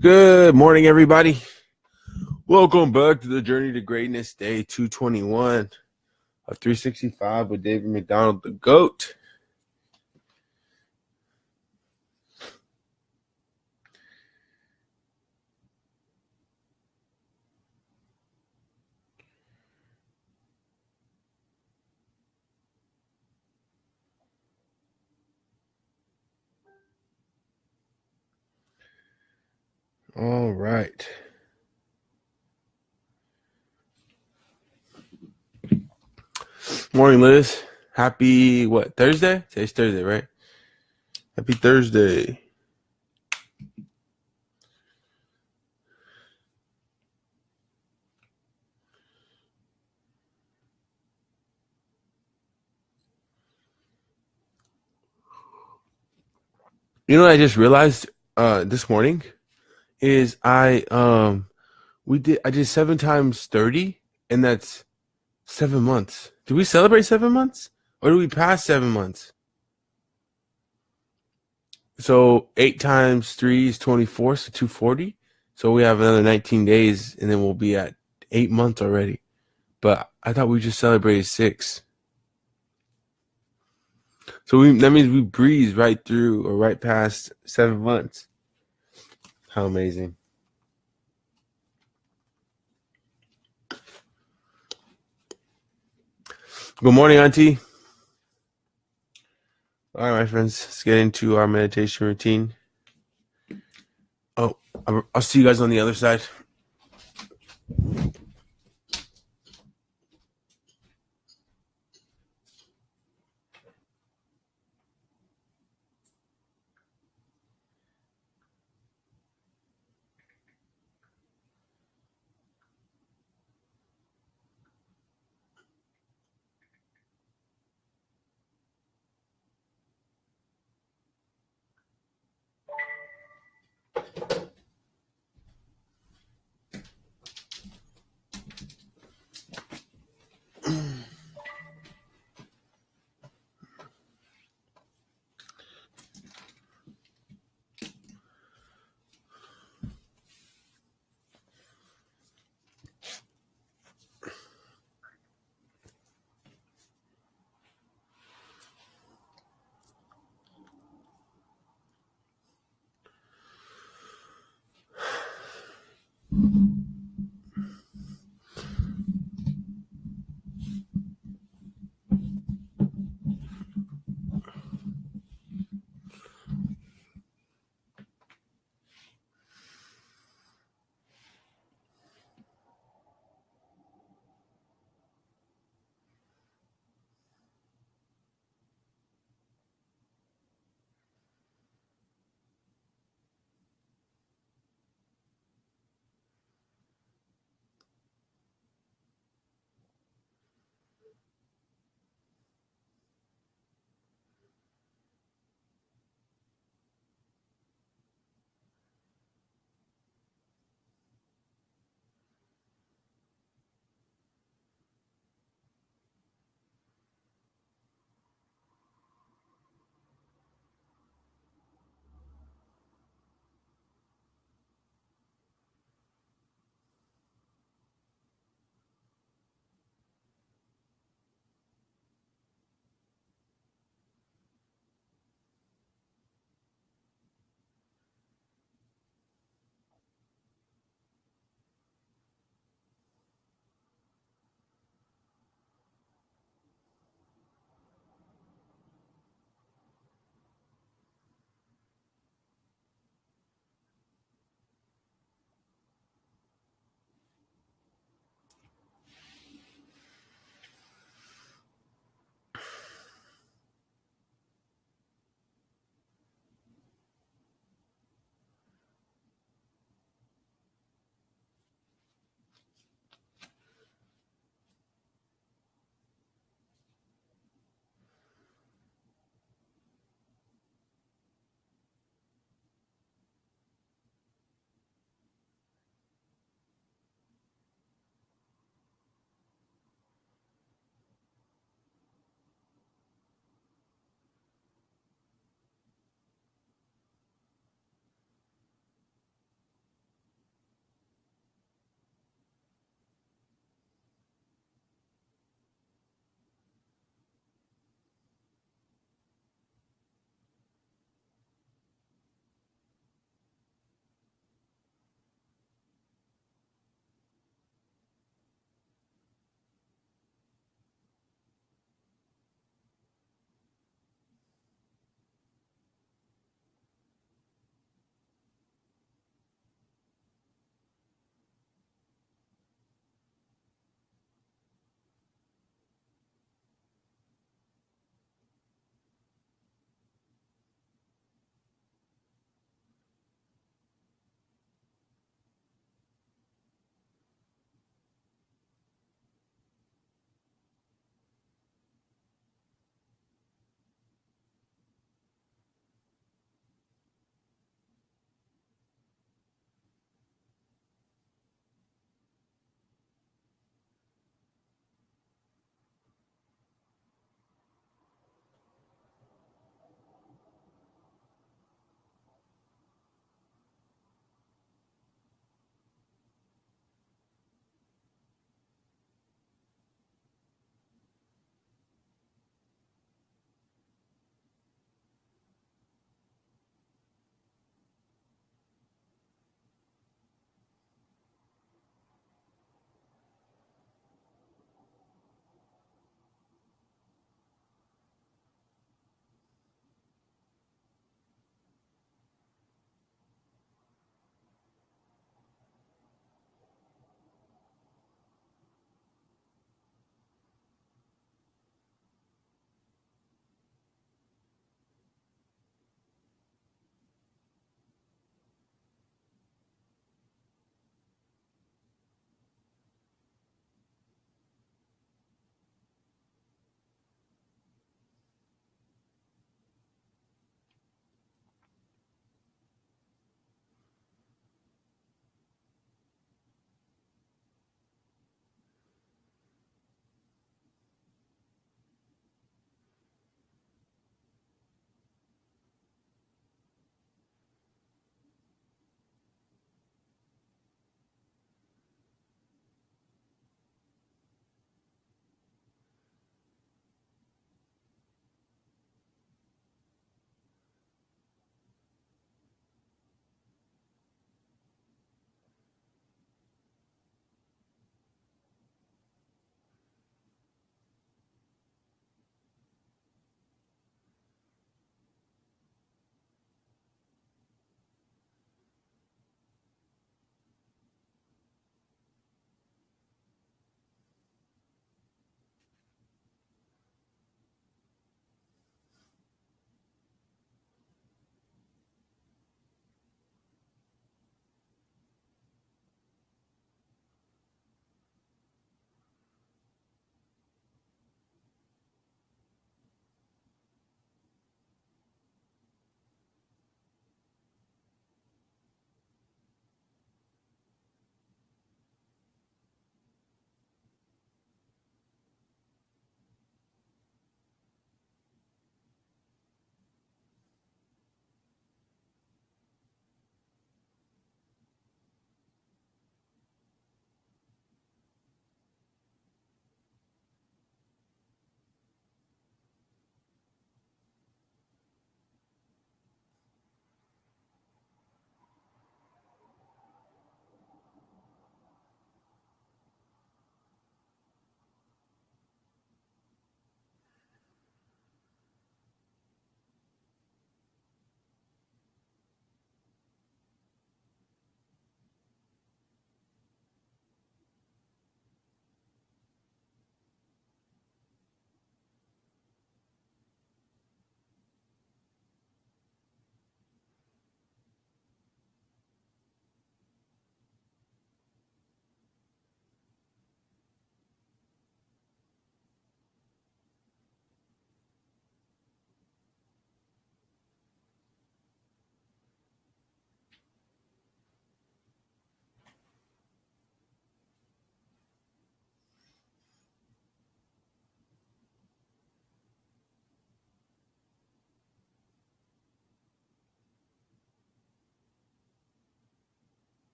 Good morning, everybody. Welcome back to the Journey to Greatness, day 221 of 365 with David McDonald, the GOAT. All right. Morning, Liz. Happy, Thursday? Today's Thursday, right? Happy Thursday. You know what I just realized this morning is I did 7 times 30, and that's 7 months. Do we celebrate 7 months? Or do we pass 7 months? So 8 times 3 is 24, so 240. So we have another 19 days, and then we'll be at 8 months already. But I thought we just celebrated 6. So that means we breezed right through or right past 7 months. How amazing. Good morning, Auntie. All right, my friends, let's get into our meditation routine. Oh, I'll see you guys on the other side.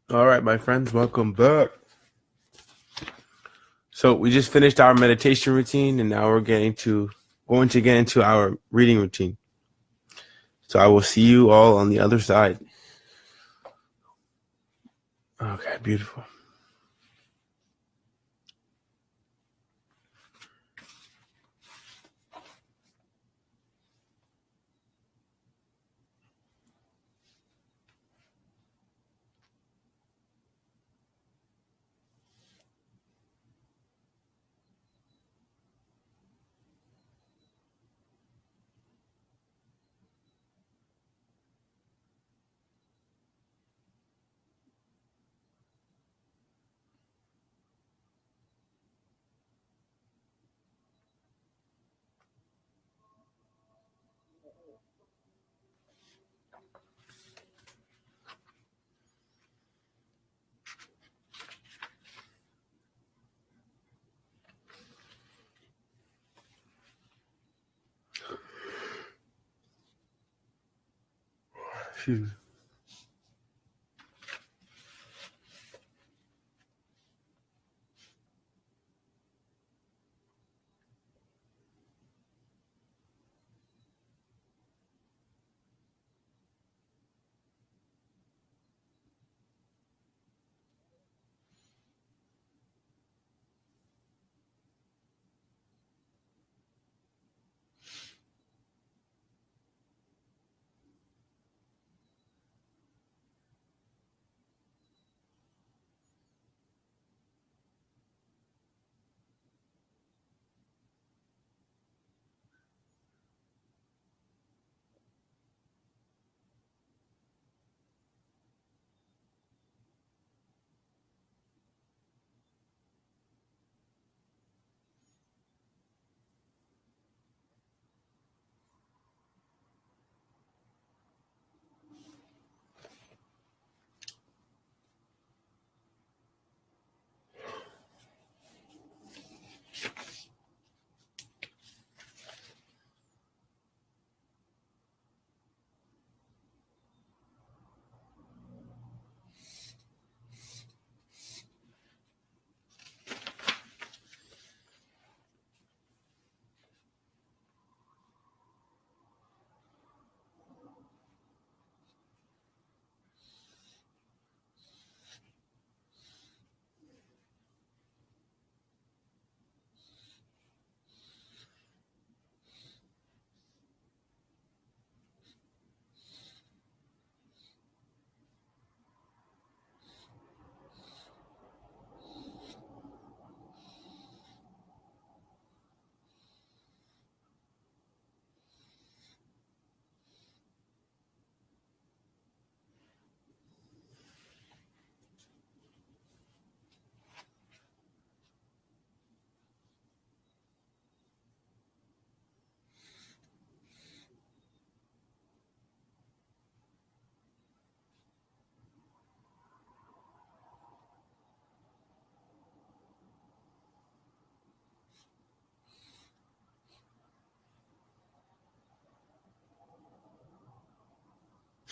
All right, my friends, welcome back. So we just finished our meditation routine, and now we're going to get into our reading routine. So I will see you all on the other side. Okay, beautiful. Excuse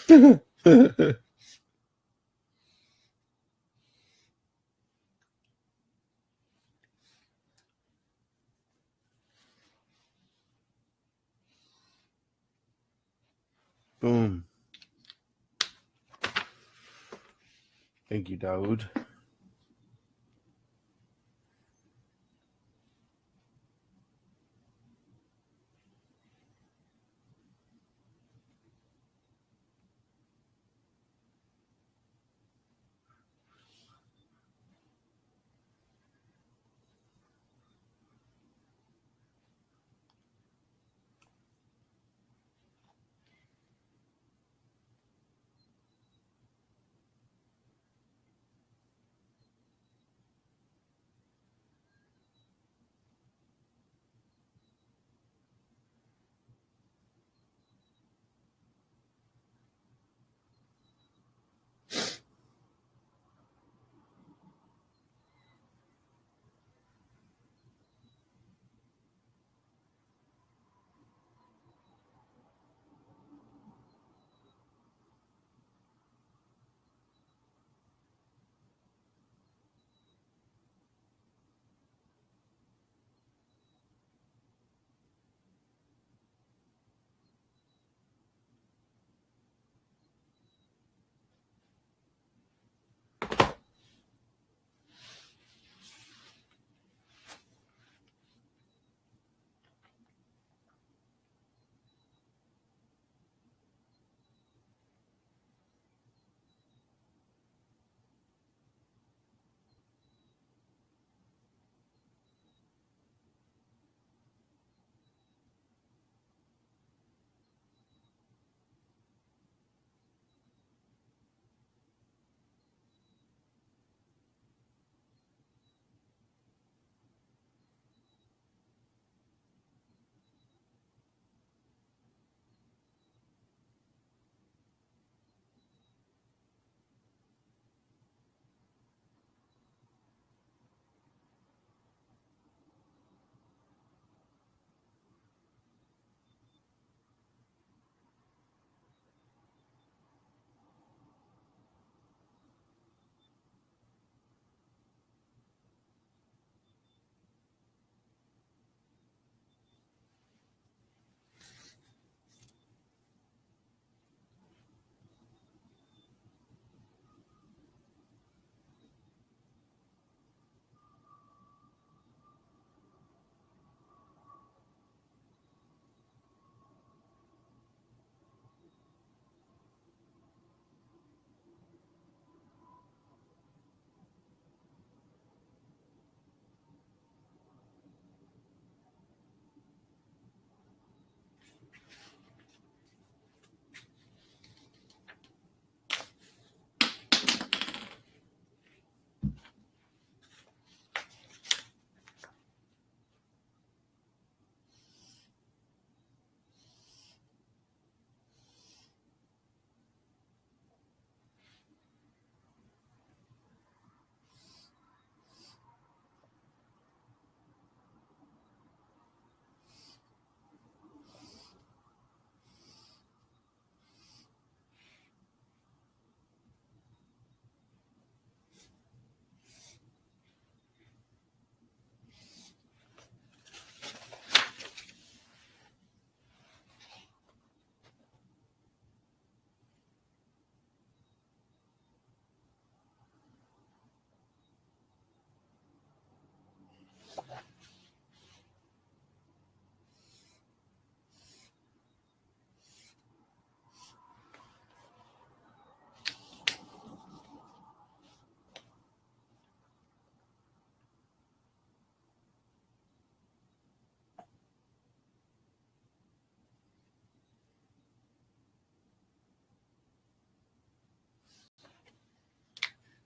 me. Boom. Thank you, Daoud.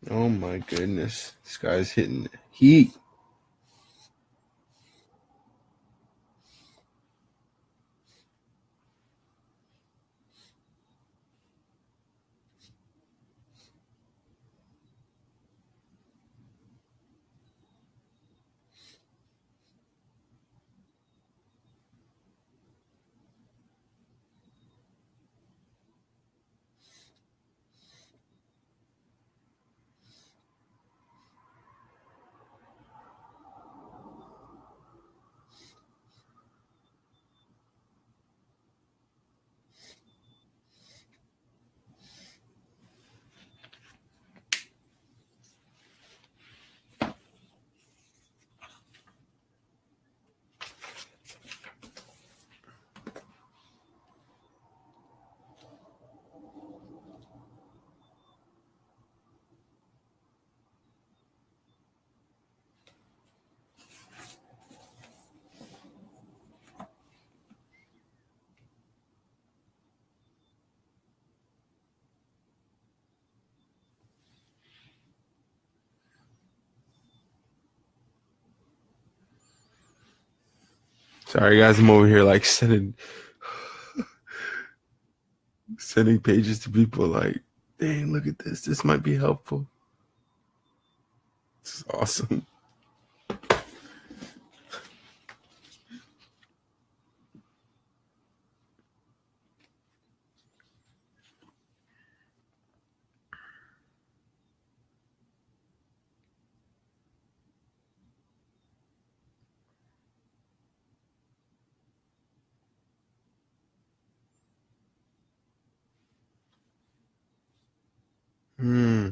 Oh my goodness. This guy's hitting heat. Sorry guys, I'm over here like sending pages to people like, dang, look at this. This might be helpful. This is awesome. Hmm.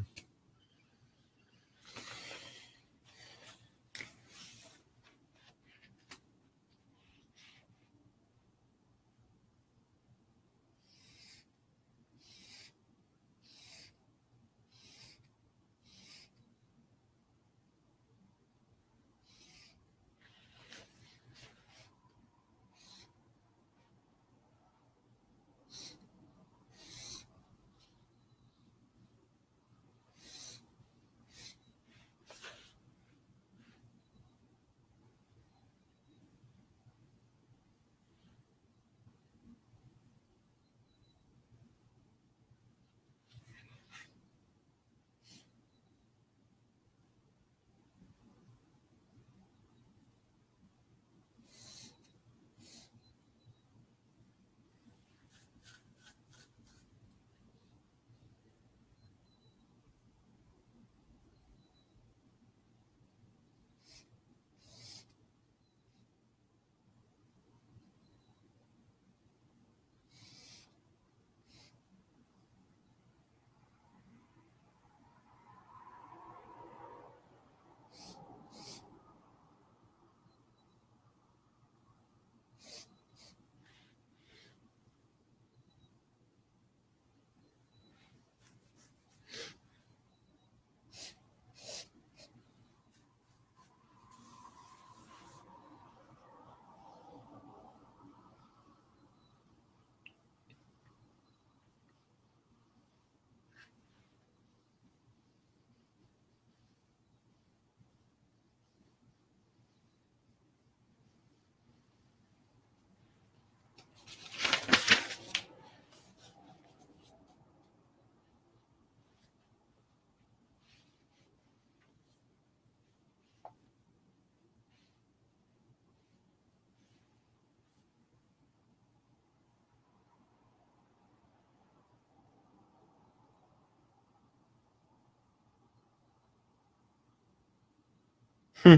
Hmm.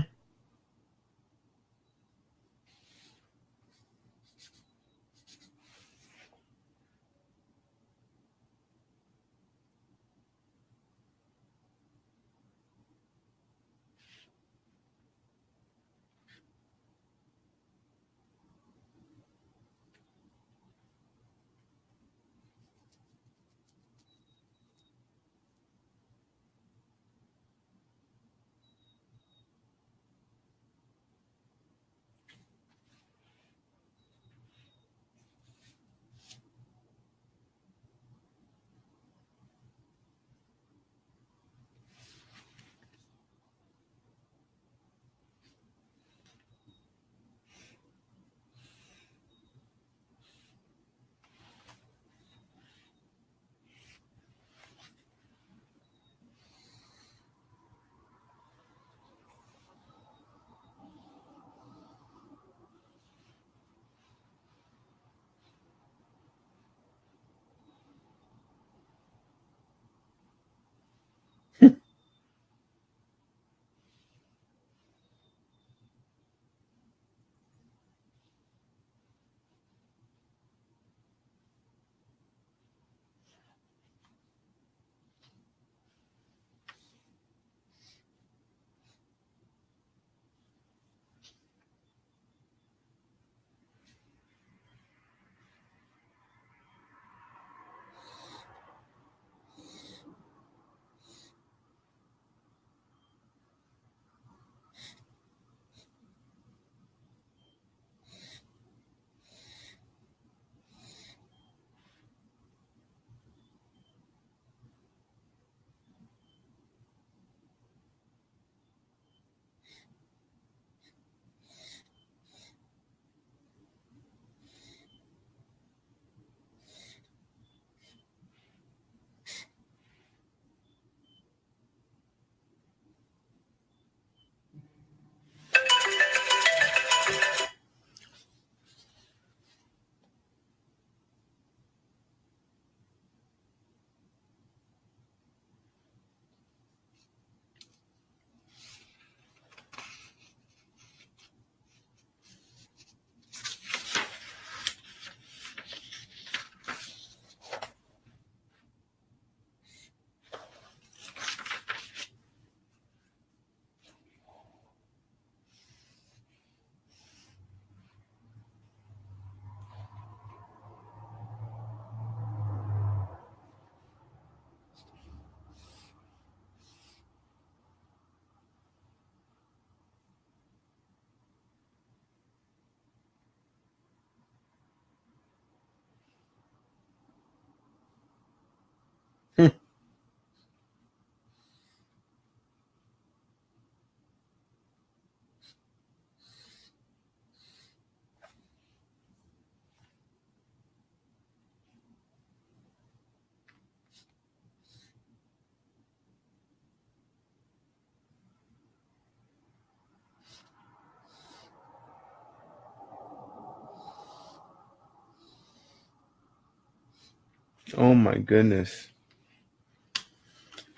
Oh my goodness.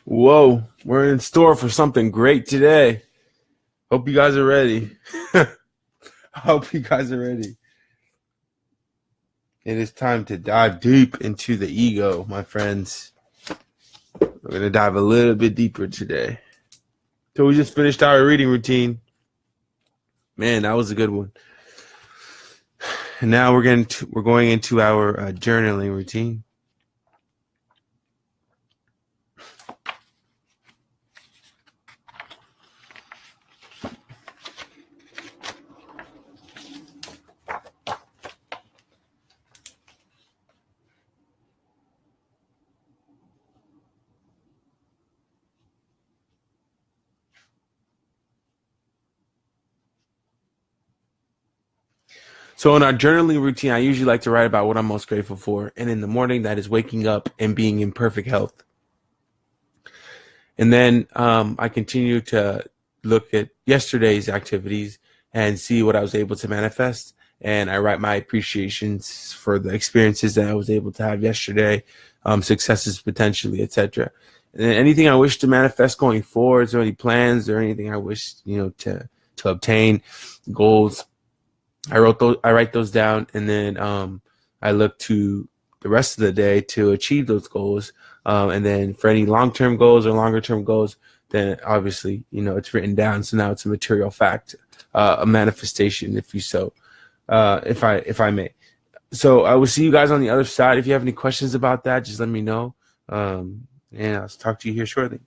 Whoa, we're in store for something great today. Hope you guys are ready. Hope you guys are ready. It is time to dive deep into the ego, my friends. We're going to dive a little bit deeper today. So we just finished our reading routine. Man, that was a good one. And now we're going into our journaling routine. So in our journaling routine, I usually like to write about what I'm most grateful for. And in the morning, that is waking up and being in perfect health. And then I continue to look at yesterday's activities and see what I was able to manifest. And I write my appreciations for the experiences that I was able to have yesterday, successes potentially, etc. And then anything I wish to manifest going forward, is there any plans or anything I wish, to obtain, goals. I write those down, and then I look to the rest of the day to achieve those goals. And then for any long-term goals or longer-term goals, then obviously, it's written down. So now it's a material fact, a manifestation, if you so, if I may. So I will see you guys on the other side. If you have any questions about that, just let me know. And I'll talk to you here shortly.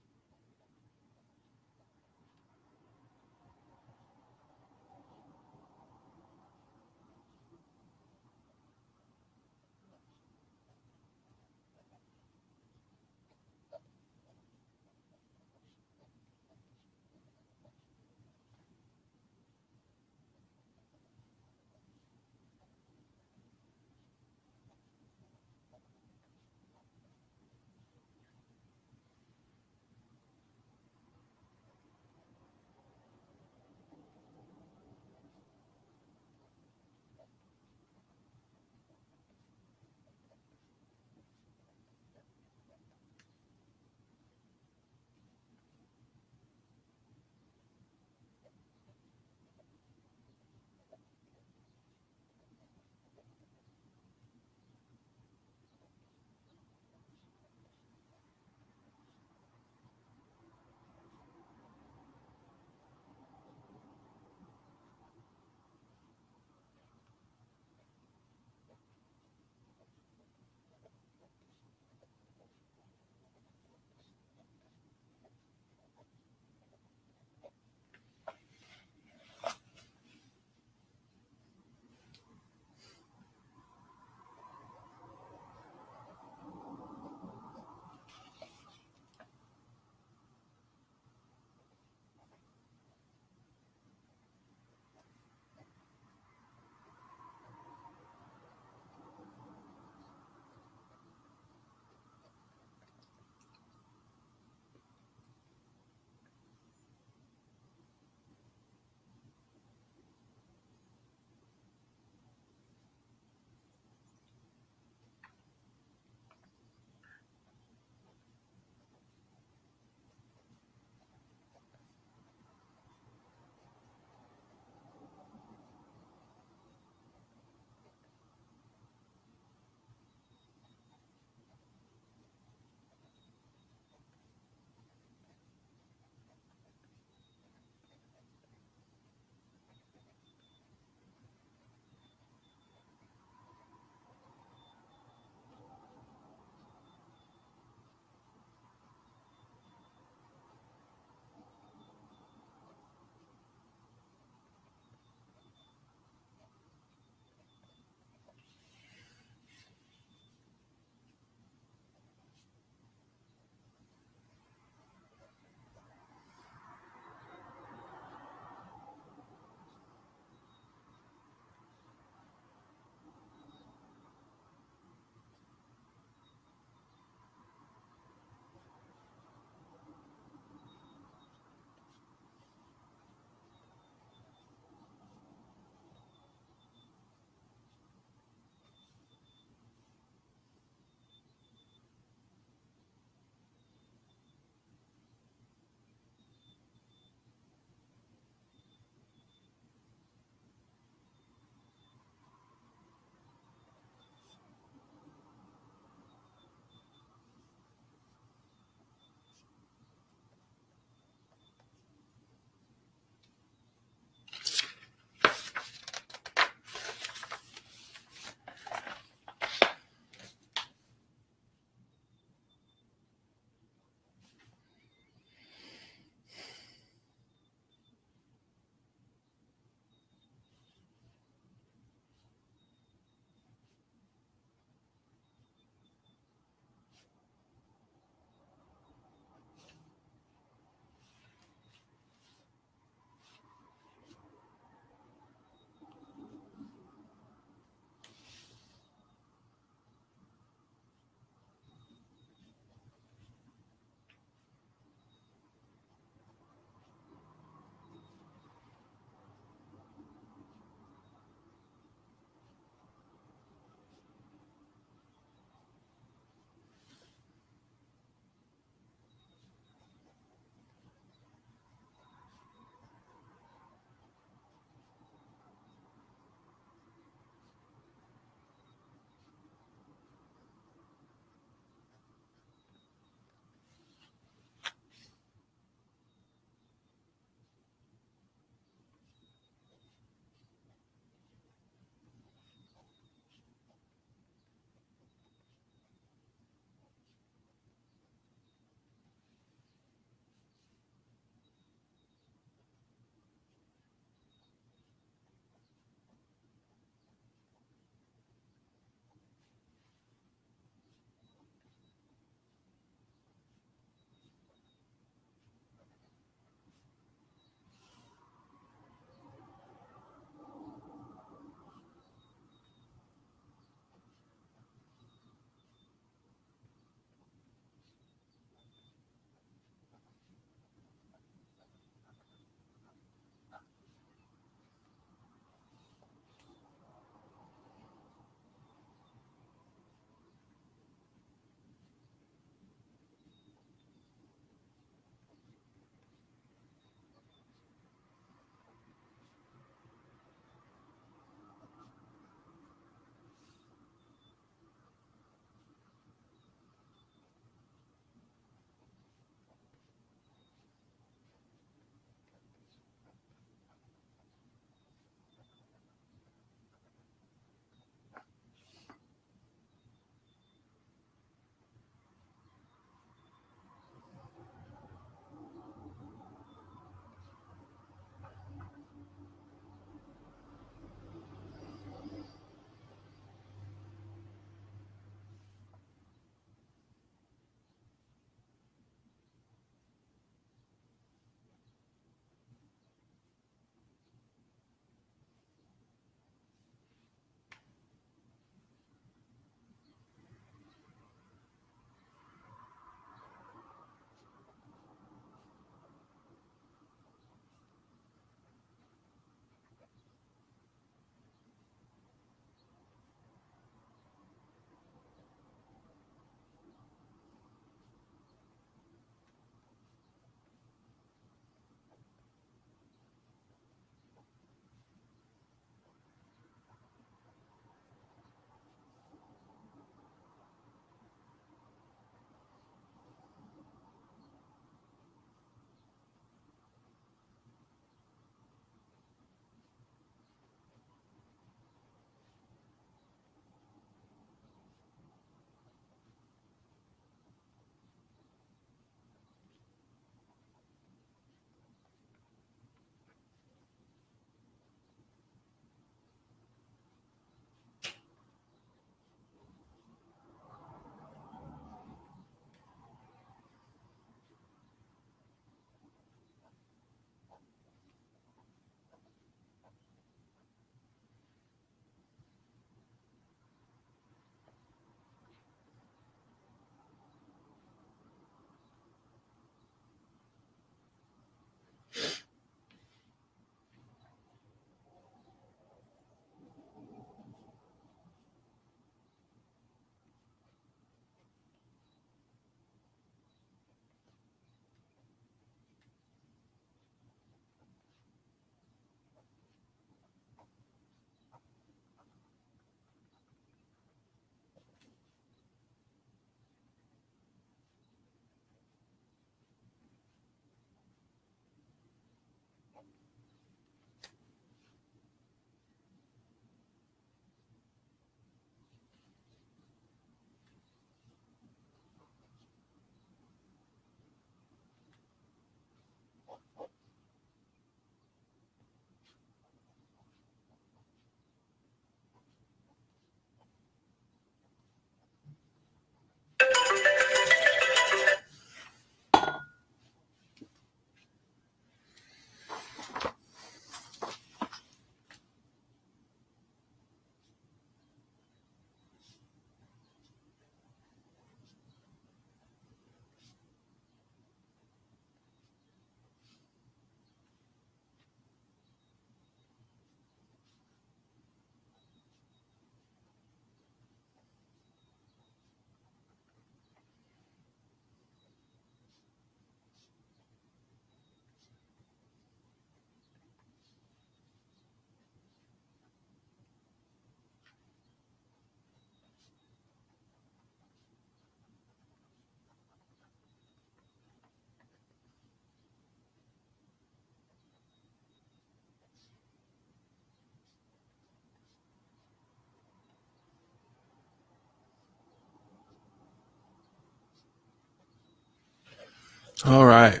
All right.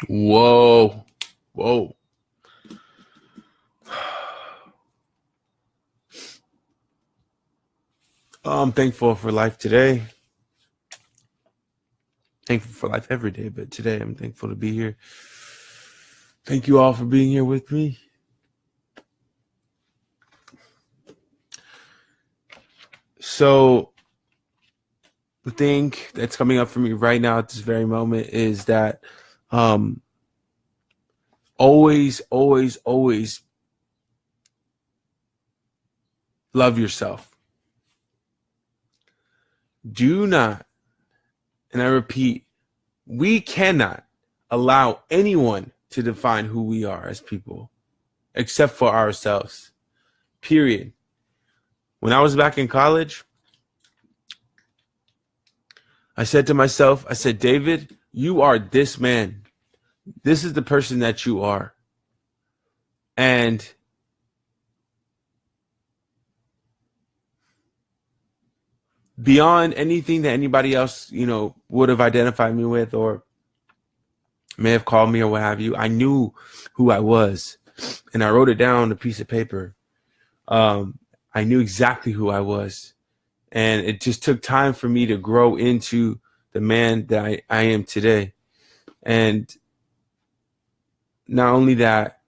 Whoa. Whoa. I'm thankful for life today. Thankful for life every day, but today I'm thankful to be here. Thank you all for being here with me. So the thing that's coming up for me right now at this very moment is that always love yourself. Do not, and I repeat, we cannot allow anyone to define who we are as people except for ourselves. Period. When I was back in college, I said to myself, I said, David, you are this man. This is the person that you are. And beyond anything that anybody else, would have identified me with or may have called me or what have you, I knew who I was. And I wrote it down on a piece of paper. I knew exactly who I was. And it just took time for me to grow into the man that I am today. And not only that,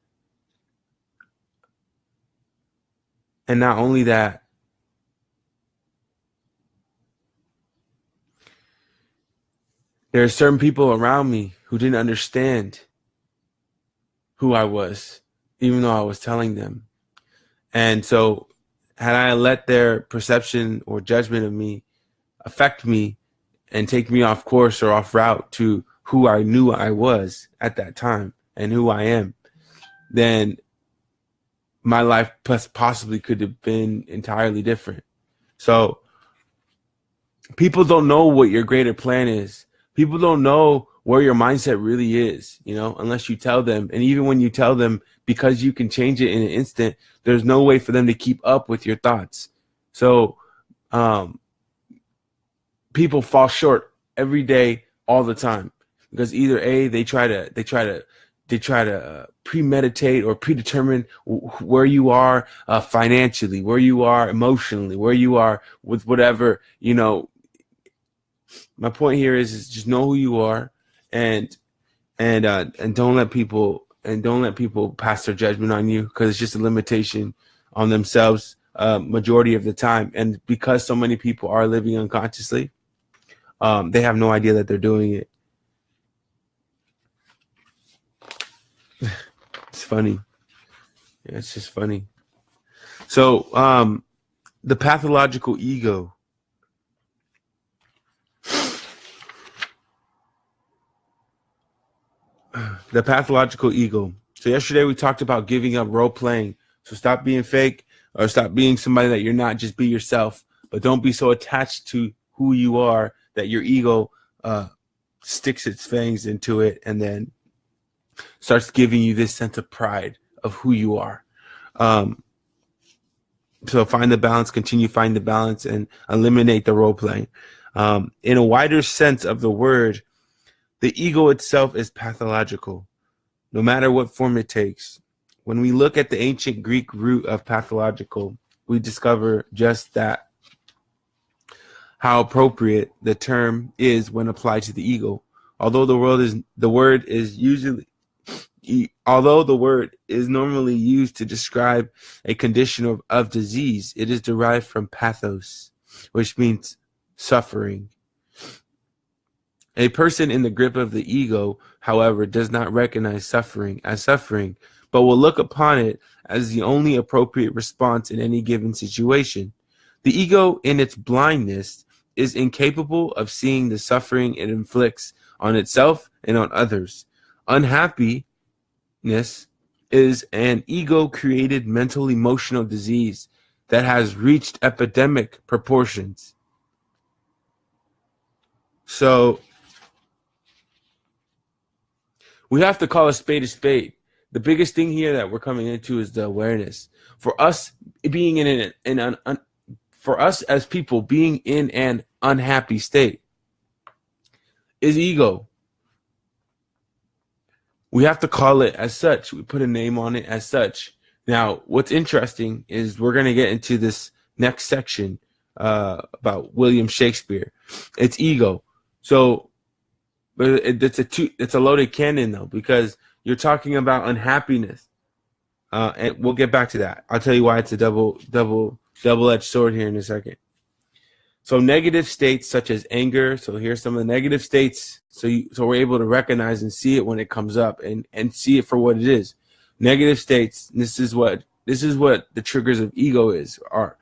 there are certain people around me who didn't understand who I was, even though I was telling them. And so had I let their perception or judgment of me affect me and take me off course or off route to who I knew I was at that time and who I am, then my life possibly could have been entirely different. So people don't know what your greater plan is. People don't know where your mindset really is, unless you tell them. And even when you tell them, because you can change it in an instant, there's no way for them to keep up with your thoughts. So people fall short every day, all the time, because either A, they try to premeditate or predetermine where you are financially, where you are emotionally, where you are with whatever, My point here is just know who you are, and don't let people pass their judgment on you, because it's just a limitation on themselves majority of the time. And because so many people are living unconsciously, they have no idea that they're doing it. It's funny. Yeah, it's just funny. So the pathological ego. The pathological ego. So yesterday we talked about giving up role playing. So stop being fake, or stop being somebody that you're not. Just be yourself. But don't be so attached to who you are that your ego sticks its fangs into it and then starts giving you this sense of pride of who you are. So find the balance, continue to find the balance, and eliminate the role playing. In a wider sense of the word, the ego itself is pathological, no matter what form it takes. When we look at the ancient Greek root of pathological, we discover just that, how appropriate the term is when applied to the ego. Although the word is normally used to describe a condition of disease, it is derived from pathos, which means suffering. A person in the grip of the ego, however, does not recognize suffering as suffering, but will look upon it as the only appropriate response in any given situation. The ego, in its blindness, is incapable of seeing the suffering it inflicts on itself and on others. Unhappiness is an ego-created mental emotional disease that has reached epidemic proportions. So we have to call a spade a spade. The biggest thing here that we're coming into is the awareness. For us being for us as people being in an unhappy state, is ego. We have to call it as such. We put a name on it as such. Now, what's interesting is we're going to get into this next section about William Shakespeare. It's ego. So but it's a loaded cannon though, because you're talking about unhappiness, and we'll get back to that. I'll tell you why it's a double-edged sword here in a second. So negative states such as anger. So here's some of the negative states. So we're able to recognize and see it when it comes up, and see it for what it is. Negative states. This is what the triggers of ego are.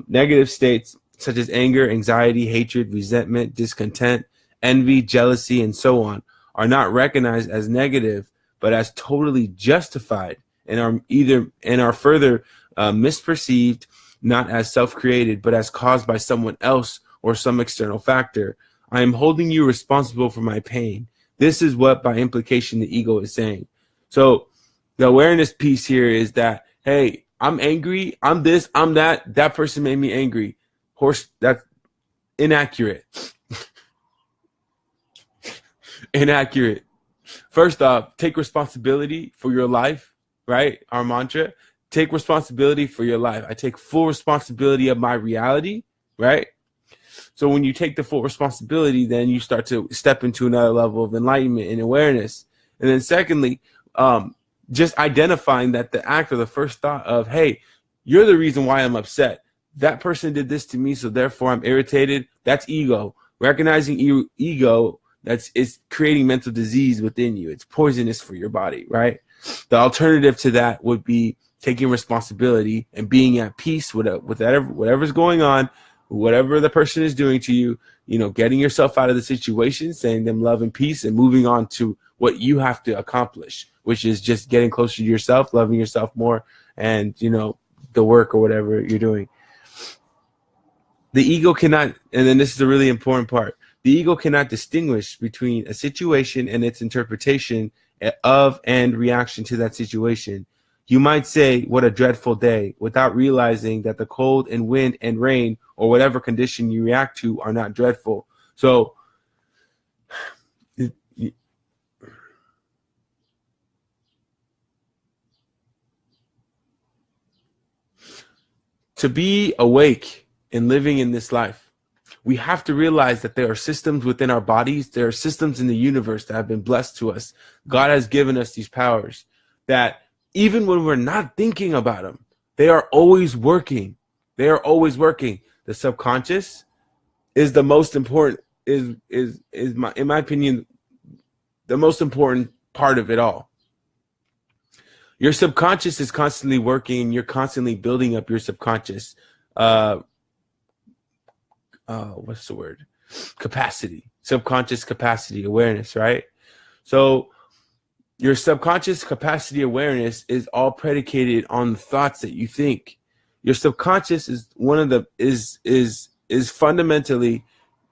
Negative states such as anger, anxiety, hatred, resentment, discontent, envy, jealousy, and so on are not recognized as negative, but as totally justified, and are further misperceived, not as self-created, but as caused by someone else or some external factor. I am holding you responsible for my pain. This is what, by implication, the ego is saying. So the awareness piece here is that, hey, I'm angry, I'm this, I'm that, that person made me angry. That's inaccurate. Inaccurate. First off, take responsibility for your life, right? Our mantra, take responsibility for your life. I take full responsibility of my reality, right? So when you take the full responsibility, then you start to step into another level of enlightenment and awareness. And then secondly, just identifying that the act or the first thought of, hey, you're the reason why I'm upset. That person did this to me, so therefore I'm irritated. That's ego. Recognizing ego, it's creating mental disease within you. It's poisonous for your body, right? The alternative to that would be taking responsibility and being at peace with whatever's going on, whatever the person is doing to you, getting yourself out of the situation, saying them love and peace, and moving on to what you have to accomplish, which is just getting closer to yourself, loving yourself more, and, the work or whatever you're doing. The ego cannot, and then this is a really important part, the ego cannot distinguish between a situation and its interpretation of and reaction to that situation. You might say, what a dreadful day, without realizing that the cold and wind and rain or whatever condition you react to are not dreadful. So to be awake and living in this life, we have to realize that there are systems within our bodies. There are systems in the universe that have been blessed to us. God has given us these powers that even when we're not thinking about them, they are always working. They are always working. The subconscious is the most important, in my opinion, the most important part of it all. Your subconscious is constantly working. You're constantly building up your subconscious. What's the word? Capacity, subconscious capacity awareness, right? So your subconscious capacity awareness is all predicated on the thoughts that you think. Your subconscious is is fundamentally,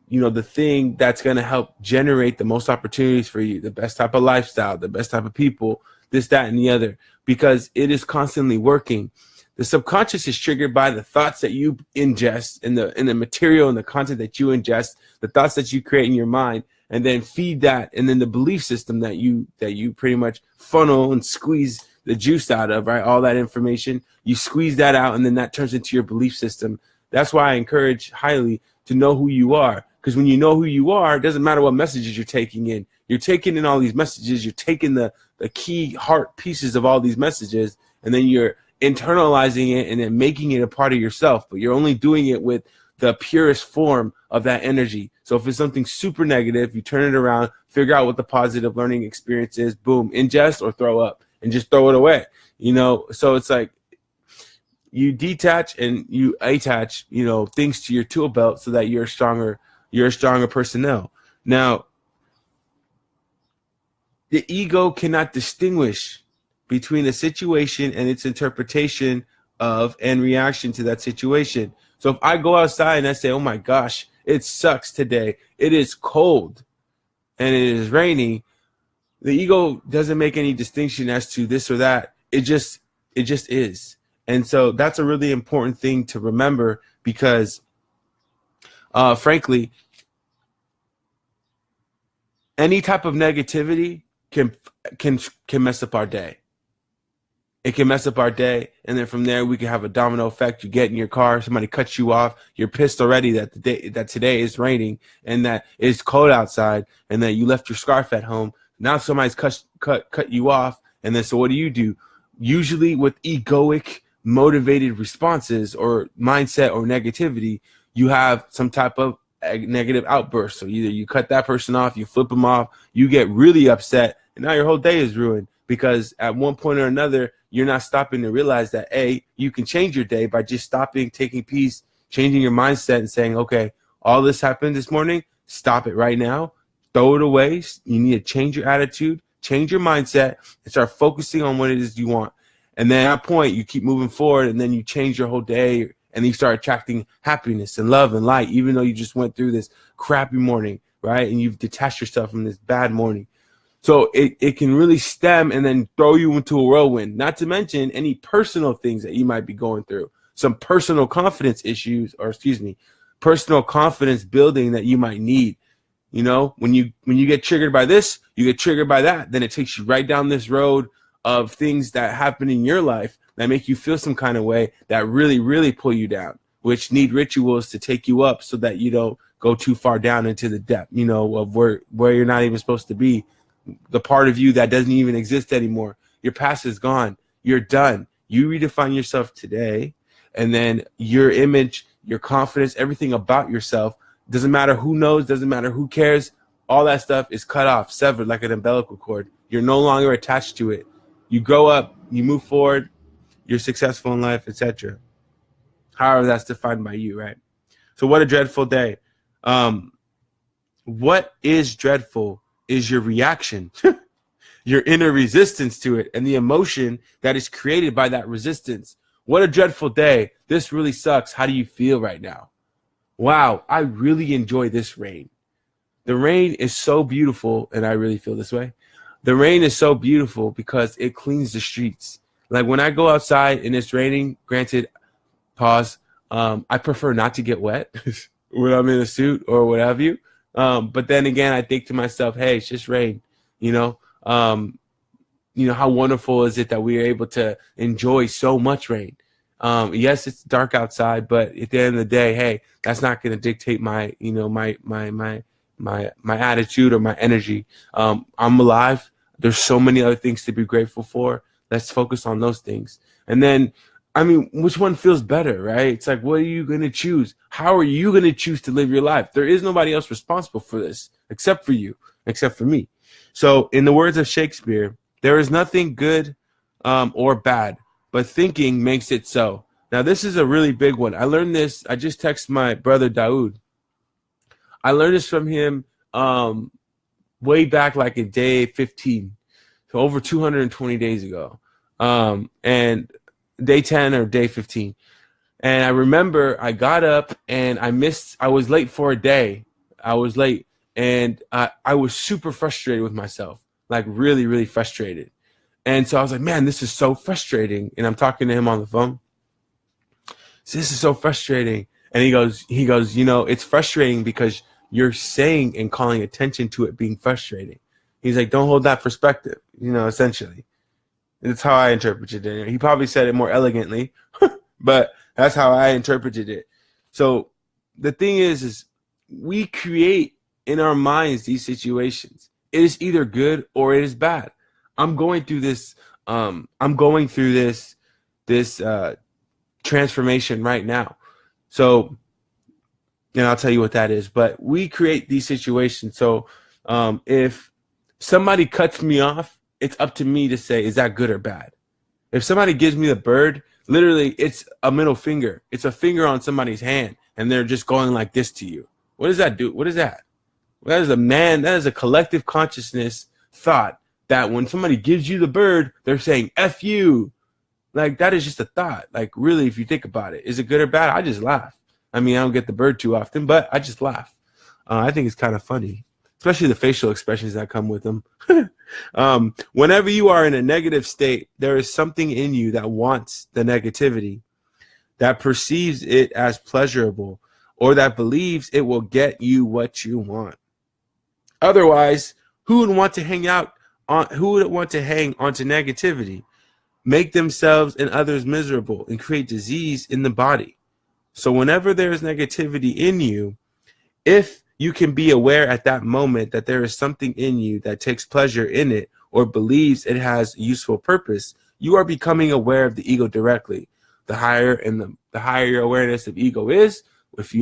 the thing that's going to help generate the most opportunities for you, the best type of lifestyle, the best type of people, this, that, and the other, because it is constantly working. The subconscious is triggered by the thoughts that you ingest, and the material and the content that you ingest, the thoughts that you create in your mind, and then feed that, and then the belief system that you pretty much funnel and squeeze the juice out of, right? All that information, you squeeze that out, and then that turns into your belief system. That's why I encourage highly to know who you are, because when you know who you are, it doesn't matter what messages you're taking in. You're taking in all these messages, you're taking the key heart pieces of all these messages, and then you're internalizing it and then making it a part of yourself, but you're only doing it with the purest form of that energy. So if it's something super negative, you turn it around, figure out what the positive learning experience is, boom, ingest or throw up, and just throw it away. So it's like you detach and you attach, things to your tool belt so that you're a stronger personnel. Now, the ego cannot distinguish between a situation and its interpretation of and reaction to that situation. So if I go outside and I say, oh my gosh, it sucks today, it is cold and it is raining, the ego doesn't make any distinction as to this or that. It just is. And so that's a really important thing to remember, because frankly, any type of negativity can can mess up our day. It can mess up our day, and then from there we can have a domino effect. You get in your car, somebody cuts you off, you're pissed already that today is raining and that it's cold outside, and that you left your scarf at home. Now somebody's cut you off, and then so what do? Usually with egoic, motivated responses or mindset or negativity, you have some type of negative outburst. So either you cut that person off, you flip them off, you get really upset, and now your whole day is ruined because at one point or another, you're not stopping to realize that, A, you can change your day by just stopping, taking peace, changing your mindset and saying, okay, all this happened this morning, stop it right now, throw it away. You need to change your attitude, change your mindset, and start focusing on what it is you want. And then at that point, you keep moving forward, and then you change your whole day, and then you start attracting happiness and love and light, even though you just went through this crappy morning, right? And you've detached yourself from this bad morning. So it can really stem and then throw you into a whirlwind, not to mention any personal things that you might be going through, some personal confidence issues, or personal confidence building that you might need. You know, when you get triggered by this, you get triggered by that, then it takes you right down this road of things that happen in your life that make you feel some kind of way that really, really pull you down, which need rituals to take you up so that you don't go too far down into the depth, you know, of where you're not even supposed to be. The part of you that doesn't even exist anymore. Your past is gone. You're done. You redefine yourself today, and then your image, your confidence, everything about yourself, doesn't matter who knows, doesn't matter who cares, all that stuff is cut off, severed like an umbilical cord. You're no longer attached to it. You grow up, you move forward, you're successful in life, etc. However, that's defined by you, right? So what a dreadful day. What is dreadful is your reaction, your inner resistance to it, and the emotion that is created by that resistance. What a dreadful day. This really sucks. How do you feel right now? Wow, I really enjoy this rain. The rain is so beautiful, and I really feel this way. The rain is so beautiful because it cleans the streets. Like when I go outside and it's raining, granted, pause, I prefer not to get wet when I'm in a suit or what have you. But then again, I think to myself, hey, it's just rain, you know, how wonderful is it that we are able to enjoy so much rain? Yes, it's dark outside, but at the end of the day, hey, that's not going to dictate my attitude or my energy. I'm alive. There's so many other things to be grateful for. Let's focus on those things. And then, I mean, which one feels better, right? It's like, what are you going to choose? How are you going to choose to live your life? There is nobody else responsible for this except for you, except for me. So in the words of Shakespeare, there is nothing good or bad, but thinking makes it so. Now, this is a really big one. I learned this. I just texted my brother Daoud. I learned this from him way back like in day 15, so over 220 days ago. And day 10 or day 15. And I remember I got up and I was late for a day. I was late and I was super frustrated with myself, like really, really frustrated. And so I was like, man, this is so frustrating. And I'm talking to him on the phone. So this is so frustrating. And he goes, it's frustrating because you're saying and calling attention to it being frustrating. He's like, don't hold that perspective, essentially. That's how I interpreted it. He probably said it more elegantly, but that's how I interpreted it. So the thing is we create in our minds these situations. It is either good or it is bad. I'm going through this. This transformation right now. So, I'll tell you what that is. But we create these situations. So, if somebody cuts me off, it's up to me to say, is that good or bad? If somebody gives me the bird, literally, it's a middle finger. It's a finger on somebody's hand, and they're just going like this to you. What does that do? What is that? That is a collective consciousness thought that when somebody gives you the bird, they're saying, F you. Like, that is just a thought. Like, really, if you think about it, is it good or bad? I just laugh. I mean, I don't get the bird too often, but I just laugh. I think it's kind of funny, especially the facial expressions that come with them. Whenever you are in a negative state, there is something in you that wants the negativity, that perceives it as pleasurable, or that believes it will get you what you want. Otherwise, Who would want to hang out on? Who would want to hang onto negativity, make themselves and others miserable, and create disease in the body? So whenever there is negativity in you, if you can be aware at that moment that there is something in you that takes pleasure in it or believes it has useful purpose, you are becoming aware of the ego directly. The higher your awareness of ego is, if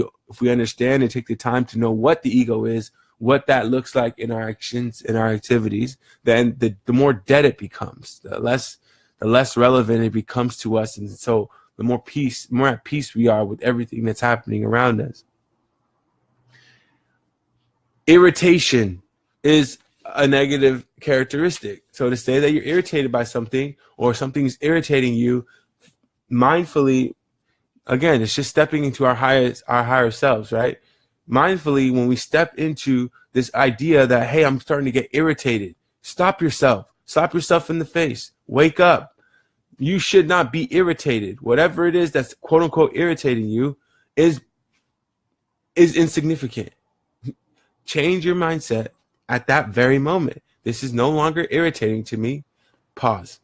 we understand and take the time to know what the ego is, what that looks like in our actions, in our activities, then the more dead it becomes, the less relevant it becomes to us, and so the more at peace we are with everything that's happening around us. Irritation is a negative characteristic. So to say that you're irritated by something or something's irritating you, mindfully, again, it's just stepping into our higher selves, right? Mindfully, when we step into this idea that, hey, I'm starting to get irritated, stop yourself in the face, wake up. You should not be irritated. Whatever it is that's quote unquote irritating you is insignificant. Change your mindset at that very moment. This is no longer irritating to me. Pause.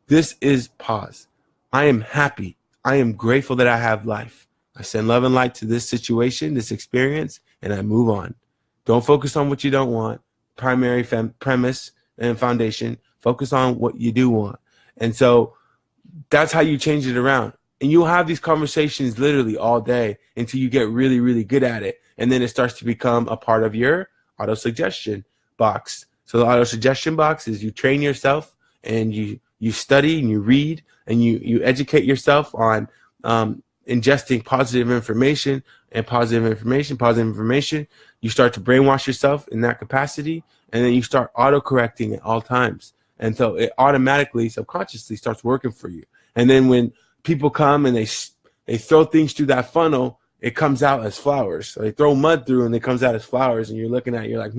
This is pause. I am happy. I am grateful that I have life. I send love and light to this situation, this experience, and I move on. Don't focus on what you don't want. Primary premise and foundation. Focus on what you do want. And so that's how you change it around. And you'll have these conversations literally all day until you get really, really good at it. And then it starts to become a part of your auto-suggestion box. So the auto-suggestion box is you train yourself and you study and you read and you educate yourself on ingesting positive information. You start to brainwash yourself in that capacity, and then you start auto-correcting at all times. And so it automatically, subconsciously starts working for you. And then when people come and they throw things through that funnel, it comes out as flowers. So they throw mud through and it comes out as flowers, and you're looking at it, you're like,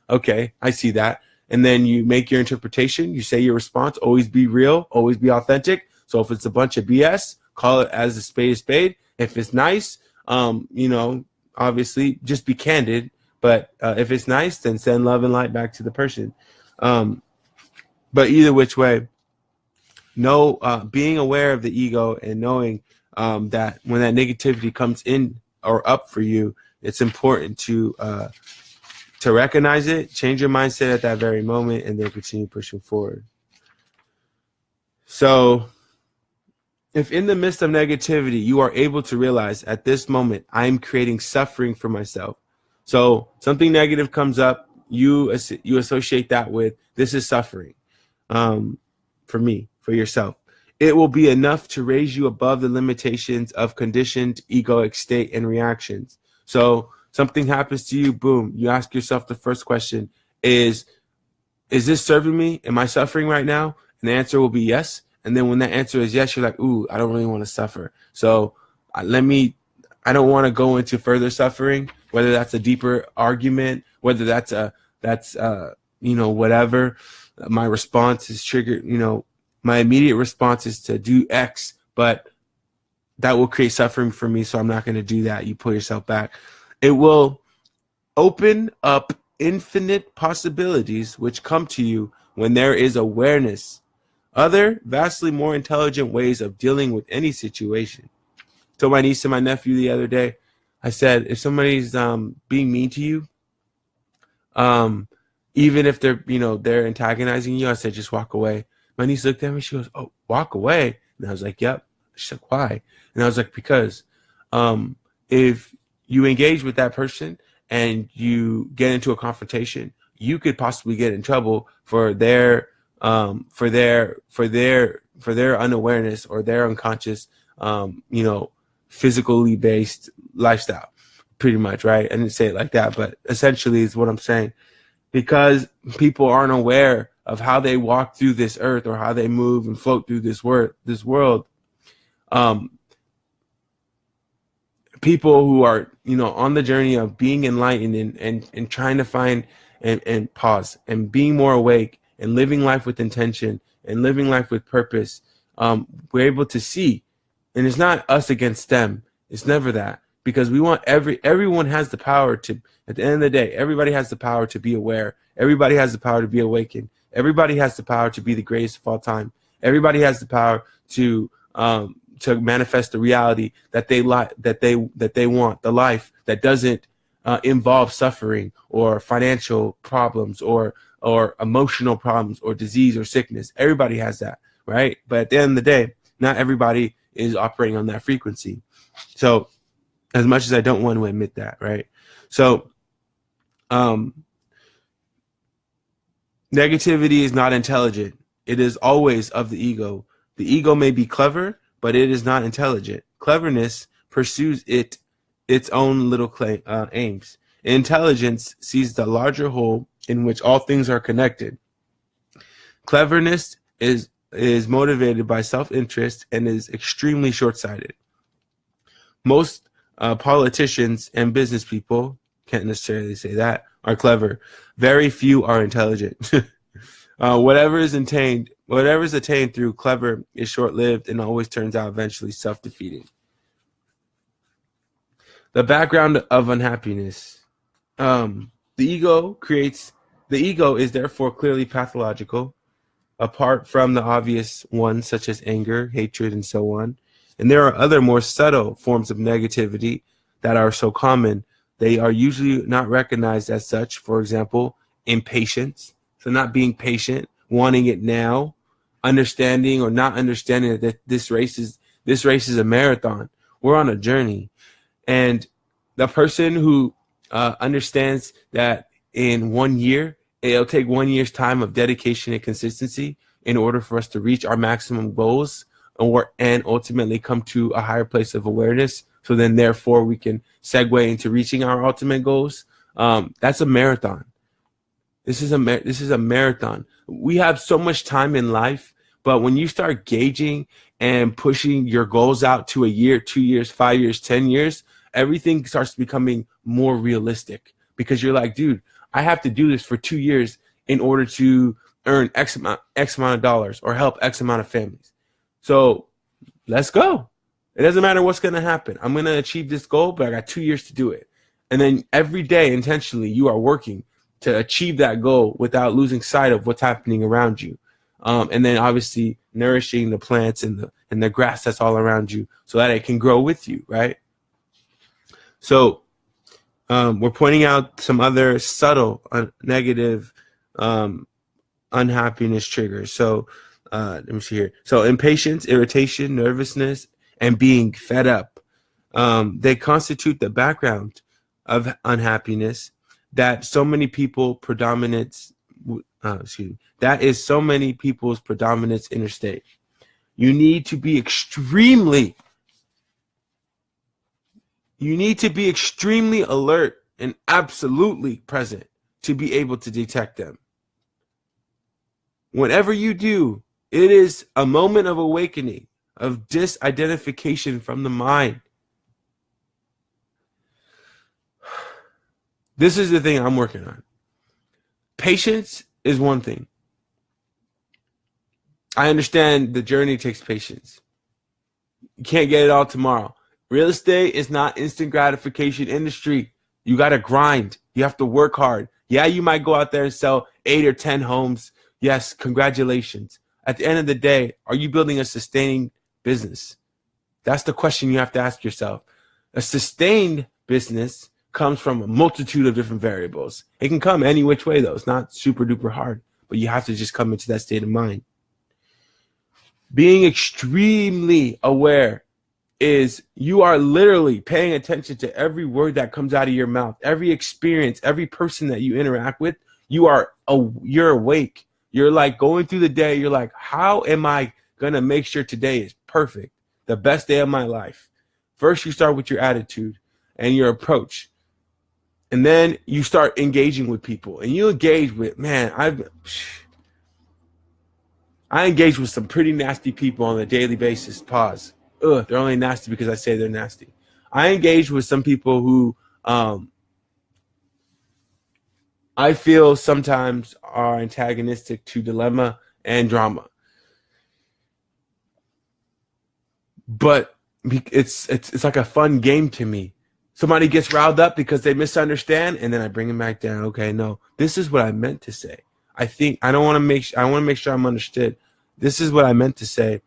okay, I see that. And then you make your interpretation, you say your response, always be real, always be authentic. So if it's a bunch of BS, call it as a spade. If it's nice, obviously just be candid. But if it's nice, then send love and light back to the person. But either which way, being aware of the ego and knowing that when that negativity comes in or up for you, it's important to recognize it, change your mindset at that very moment, and then continue pushing forward. So if in the midst of negativity, you are able to realize at this moment, I'm creating suffering for myself. So something negative comes up, you associate that with, this is suffering for me, for yourself. It will be enough to raise you above the limitations of conditioned egoic state and reactions. So something happens to you, boom, you ask yourself the first question, is this serving me? Am I suffering right now? And the answer will be yes. And then when that answer is yes, you're like, ooh, I don't really want to suffer. So I don't want to go into further suffering, whether that's a deeper argument, whether that's whatever. My response is triggered, my immediate response is to do X, but that will create suffering for me, so I'm not going to do that. You pull yourself back. It will open up infinite possibilities which come to you when there is awareness. Other, vastly more intelligent ways of dealing with any situation. Told my niece and my nephew the other day, I said, if somebody's being mean to you, even if they're antagonizing you, I said, just walk away. My niece looked at me, she goes, oh, walk away. And I was like, yep. She's like, why? And I was like, because if you engage with that person and you get into a confrontation, you could possibly get in trouble for their unawareness or their unconscious, physically based lifestyle, pretty much, right? I didn't say it like that, but essentially is what I'm saying. Because people aren't aware of how they walk through this earth or how they move and float through this world. People who are, on the journey of being enlightened and trying to find and pause and being more awake and living life with intention and living life with purpose, we're able to see. And it's not us against them. It's never that. because we want everyone has the power to, at the end of the day, everybody has the power to be aware. Everybody has the power to be awakened. Everybody has the power to be the greatest of all time. Everybody has the power to manifest the reality that they want, the life that doesn't involve suffering or financial problems or emotional problems or disease or sickness. Everybody has that, right? But at the end of the day, not everybody is operating on that frequency. So as much as I don't want to admit that, right? So negativity is not intelligent. It is always of the ego. The ego may be clever, but it is not intelligent. Cleverness pursues its own little aims. Intelligence sees the larger whole in which all things are connected. Cleverness is motivated by self-interest and is extremely short-sighted. Most politicians and business people, can't necessarily say that, are clever. Very few are intelligent. Whatever is attained through clever is short-lived and always turns out eventually self-defeating. The background of unhappiness. The ego is therefore clearly pathological, apart from the obvious ones such as anger, hatred, and so on. And there are other more subtle forms of negativity that are so common, they are usually not recognized as such. For example, impatience. So not being patient, wanting it now, understanding or not understanding that this race is a marathon. We're on a journey. And the person who understands that in 1 year, it'll take 1 year's time of dedication and consistency in order for us to reach our maximum goals and ultimately come to a higher place of awareness. So then therefore we can segue into reaching our ultimate goals. That's a marathon. This is a marathon. We have so much time in life, but when you start gauging and pushing your goals out to a year, 2 years, 5 years, 10 years, everything starts becoming more realistic because you're like, dude, I have to do this for 2 years in order to earn X amount of dollars or help X amount of families. So let's go. It doesn't matter what's going to happen. I'm going to achieve this goal, but I got 2 years to do it. And then every day intentionally you are working to achieve that goal without losing sight of what's happening around you. And then obviously nourishing the plants and the grass that's all around you so that it can grow with you, right? So we're pointing out some other subtle negative unhappiness triggers. So let me see here. So impatience, irritation, nervousness, and being fed up. They constitute the background of unhappiness that so many people predominates. That is so many people's predominance interstate. You need to be extremely alert and absolutely present to be able to detect them. Whenever you do, it is a moment of awakening, of disidentification from the mind. This is the thing I'm working on. Patience is one thing. I understand the journey takes patience. You can't get it all tomorrow. Real estate is not instant gratification industry. You got to grind. You have to work hard. Yeah, you might go out there and sell 8 or 10 homes. Yes, congratulations. At the end of the day, are you building a sustaining business? That's the question you have to ask yourself. A sustained business comes from a multitude of different variables. It can come any which way, though. It's not super duper hard, but you have to just come into that state of mind. Being extremely aware is you are literally paying attention to every word that comes out of your mouth, every experience, every person that you interact with. You're awake. You're like going through the day. You're like, how am I going to make sure today is perfect? The best day of my life. First, you start with your attitude and your approach. And then you start engaging with people. And you engage with, man, I engage with some pretty nasty people on a daily basis. Pause. They're only nasty because I say they're nasty. I engage with some people who I feel sometimes are antagonistic to dilemma and drama. But it's like a fun game to me Somebody gets riled up because they misunderstand, and then I bring them back down. Okay, no, this is what I meant to say. I want to make sure I'm understood. This is what I meant to say.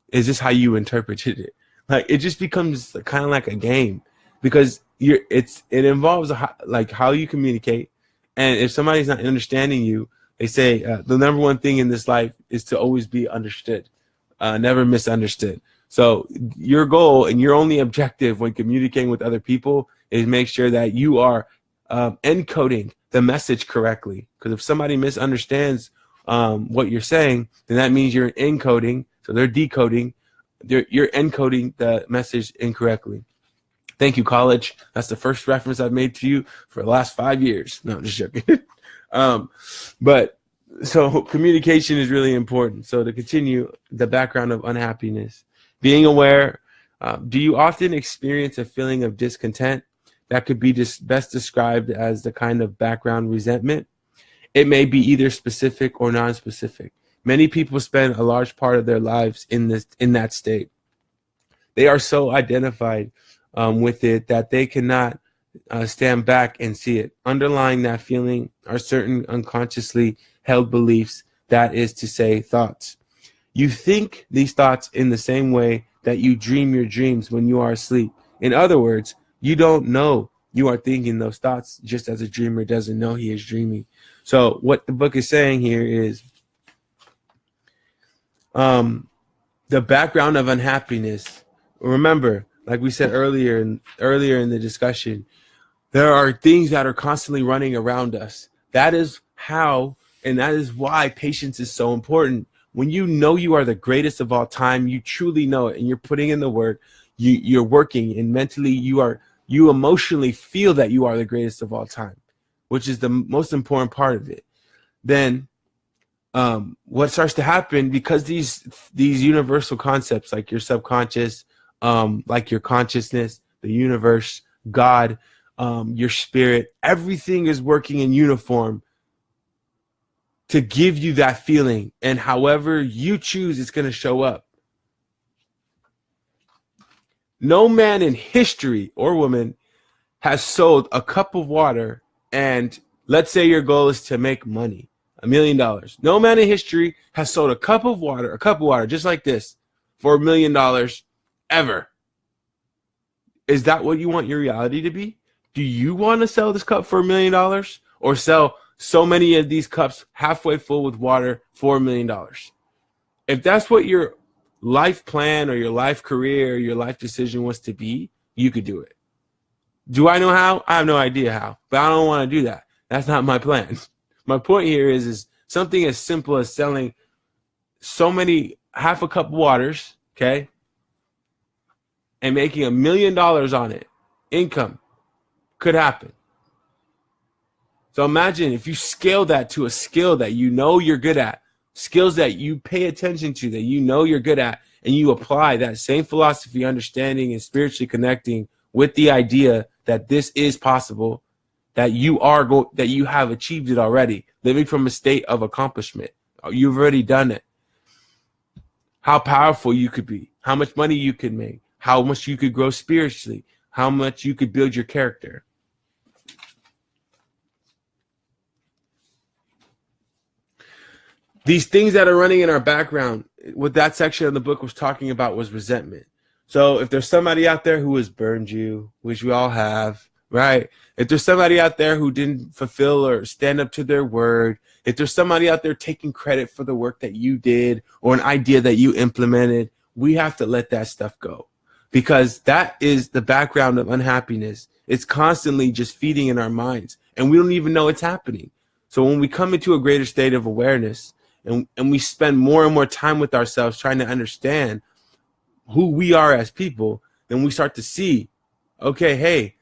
Is this how you interpreted it? Like, it just becomes kind of like a game, because it involves like how you communicate. And if somebody's not understanding you, they say the number one thing in this life is to always be understood, never misunderstood. So your goal and your only objective when communicating with other people is make sure that you are encoding the message correctly. Because if somebody misunderstands what you're saying, then that means you're encoding. So they're decoding. You're encoding the message incorrectly. Thank you, college. That's the first reference I've made to you for the last 5 years. No, I'm just joking. But so communication is really important. So to continue, the background of unhappiness, being aware. Do you often experience a feeling of discontent that could be best described as the kind of background resentment? It may be either specific or non-specific. Many people spend a large part of their lives in that state. They are so identified with it that they cannot stand back and see it. Underlying that feeling are certain unconsciously held beliefs, that is to say, thoughts. You think these thoughts in the same way that you dream your dreams when you are asleep. In other words, you don't know you are thinking those thoughts, just as a dreamer doesn't know he is dreaming. So what the book is saying here is the background of unhappiness. Remember, like we said earlier in the discussion, there are things that are constantly running around us. That is how, and that is why patience is so important. When you know you are the greatest of all time, you truly know it, and you're putting in the work, you're working, and mentally you emotionally feel that you are the greatest of all time, which is the most important part of it. Then what starts to happen, because these universal concepts like your subconscious, like your consciousness, the universe, God, your spirit, everything is working in uniform to give you that feeling, and however you choose, it's going to show up. No man in history or woman has sold a cup of water, and let's say your goal is to make money, $1 million. No man in history has sold a cup of water just like this for $1 million ever. Is that what you want your reality to be? Do you want to sell this cup for $1 million, or sell so many of these cups halfway full with water for $1 million? If that's what your life plan or your life career or your life decision wants to be, you could do it. Do I know how? I have no idea how, but I don't want to do that. That's not my plan. My point here is something as simple as selling so many half a cup waters, okay, and making $1 million on it. Income could happen. So imagine if you scale that to a skill that you know you're good at, skills that you pay attention to, that you know you're good at, and you apply that same philosophy, understanding, and spiritually connecting with the idea that this is possible, that you have achieved it already, living from a state of accomplishment. You've already done it. How powerful you could be, how much money you could make, how much you could grow spiritually, how much you could build your character. These things that are running in our background, what that section of the book was talking about was resentment. So if there's somebody out there who has burned you, which we all have, right? If there's somebody out there who didn't fulfill or stand up to their word, if there's somebody out there taking credit for the work that you did or an idea that you implemented, we have to let that stuff go, because that is the background of unhappiness. It's constantly just feeding in our minds, and we don't even know it's happening. So when we come into a greater state of awareness, and we spend more and more time with ourselves trying to understand who we are as people, then we start to see, okay, hey,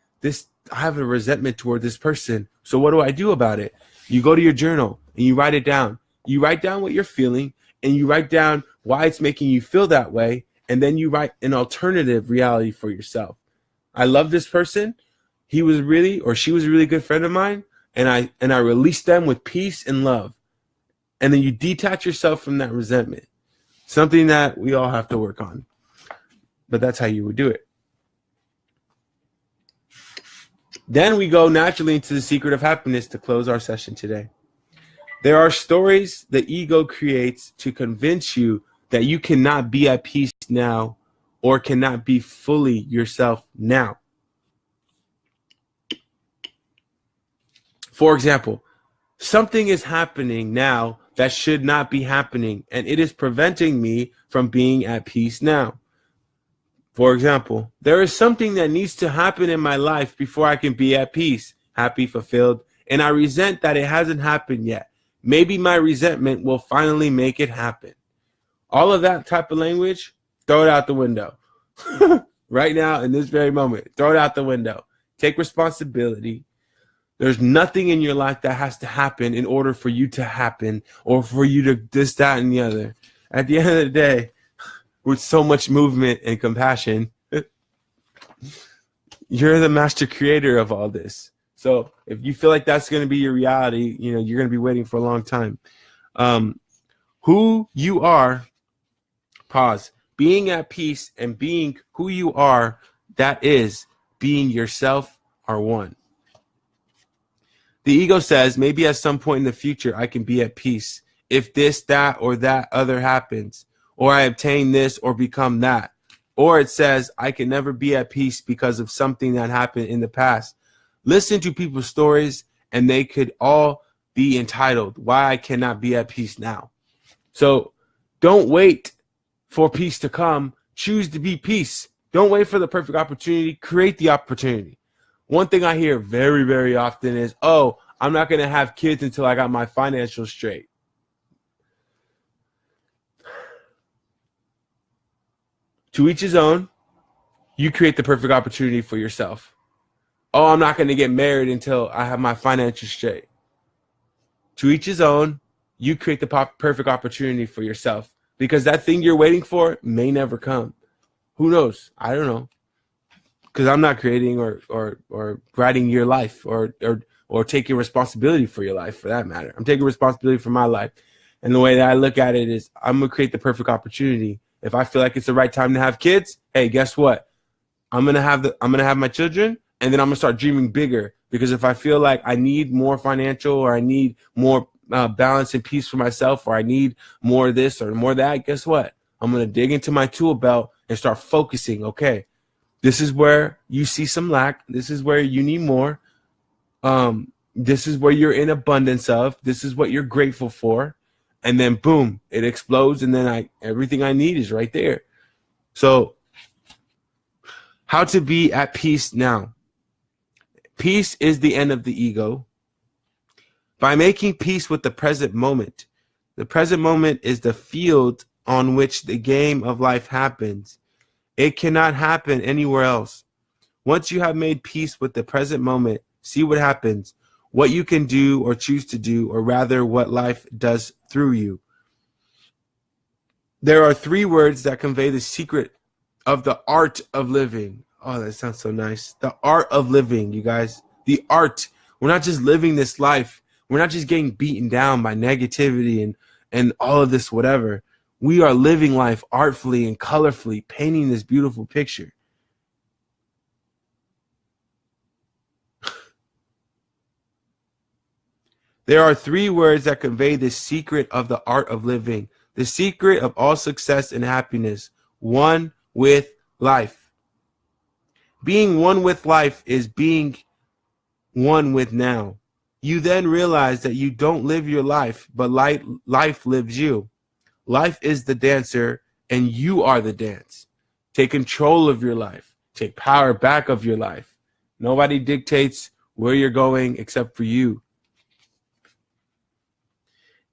I have a resentment toward this person. So what do I do about it? You go to your journal and you write it down. You write down what you're feeling, and you write down why it's making you feel that way. And then you write an alternative reality for yourself. I love this person. She was a really good friend of mine. And I released them with peace and love. And then you detach yourself from that resentment, something that we all have to work on. But that's how you would do it. Then we go naturally into the secret of happiness to close our session today. There are stories the ego creates to convince you that you cannot be at peace now or cannot be fully yourself now. For example, something is happening now that should not be happening, and it is preventing me from being at peace now. For example, there is something that needs to happen in my life before I can be at peace, happy, fulfilled, and I resent that it hasn't happened yet. Maybe my resentment will finally make it happen. All of that type of language, throw it out the window. Right now, in this very moment, throw it out the window. Take responsibility. There's nothing in your life that has to happen in order for you to happen or for you to this, that, and the other. At the end of the day, with so much movement and compassion, you're the master creator of all this. So if you feel like that's going to be your reality, you're going to be waiting for a long time. Who you are, pause, being at peace and being who you are, that is being yourself, are one. The ego says, maybe at some point in the future, I can be at peace if this, that, or that other happens, or I obtain this or become that. Or it says, I can never be at peace because of something that happened in the past. Listen to people's stories, and they could all be entitled, why I cannot be at peace now. So don't wait for peace to come. Choose to be peace. Don't wait for the perfect opportunity. Create the opportunity. One thing I hear very, very often is, oh, I'm not going to have kids until I got my financials straight. To each his own. You create the perfect opportunity for yourself. Oh, I'm not going to get married until I have my financials straight. To each his own. You create the perfect opportunity for yourself, because that thing you're waiting for may never come. Who knows? I don't know. Because I'm not creating or writing your life or taking responsibility for your life, for that matter. I'm taking responsibility for my life. And the way that I look at it is, I'm going to create the perfect opportunity. If I feel like it's the right time to have kids, hey, guess what? I'm going to have my children, and then I'm going to start dreaming bigger. Because if I feel like I need more financial, or I need more balance and peace for myself, or I need more of this or more of that, guess what? I'm going to dig into my tool belt and start focusing. Okay, this is where you see some lack. This is where you need more. This is where you're in abundance of. This is what you're grateful for. And then boom, it explodes, and then everything I need is right there. So how to be at peace now. Peace is the end of the ego. By making peace with the present moment. The present moment is the field on which the game of life happens. It cannot happen anywhere else. Once you have made peace with the present moment, see what happens, what you can do or choose to do, or rather what life does through you. There are 3 words that convey the secret of the art of living. Oh, that sounds so nice. The art of living, you guys. The art. We're not just living this life. We're not just getting beaten down by negativity and all of this whatever. We are living life artfully and colorfully, painting this beautiful picture. There are 3 words that convey the secret of the art of living, the secret of all success and happiness: one with life. Being one with life is being one with now. You then realize that you don't live your life, but life lives you. Life is the dancer, and you are the dance. Take control of your life. Take power back of your life. Nobody dictates where you're going except for you.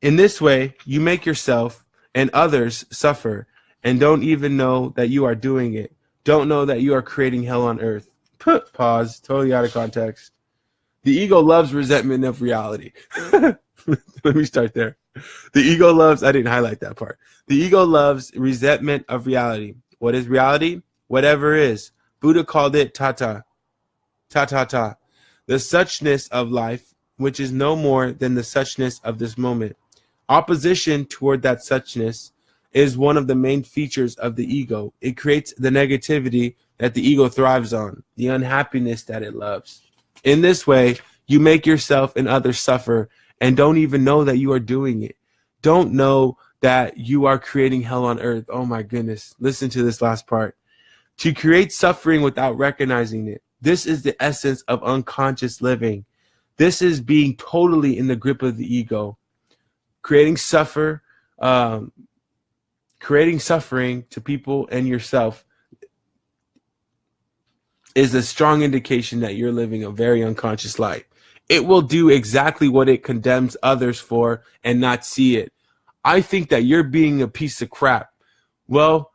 In this way, you make yourself and others suffer and don't even know that you are doing it. Don't know that you are creating hell on earth. Pause. Totally out of context. The ego loves resentment of reality. Let me start there. The ego loves, I didn't highlight that part. The ego loves resentment of reality. What is reality? Whatever is. Buddha called it tata. Ta. The suchness of life, which is no more than the suchness of this moment. Opposition toward that suchness is one of the main features of the ego. It creates the negativity that the ego thrives on, the unhappiness that it loves. In this way, you make yourself and others suffer and don't even know that you are doing it. Don't know that you are creating hell on earth. Oh my goodness. Listen to this last part. To create suffering without recognizing it. This is the essence of unconscious living. This is being totally in the grip of the ego. Creating suffering to people and yourself is a strong indication that you're living a very unconscious life. It will do exactly what it condemns others for and not see it. I think that you're being a piece of crap. Well,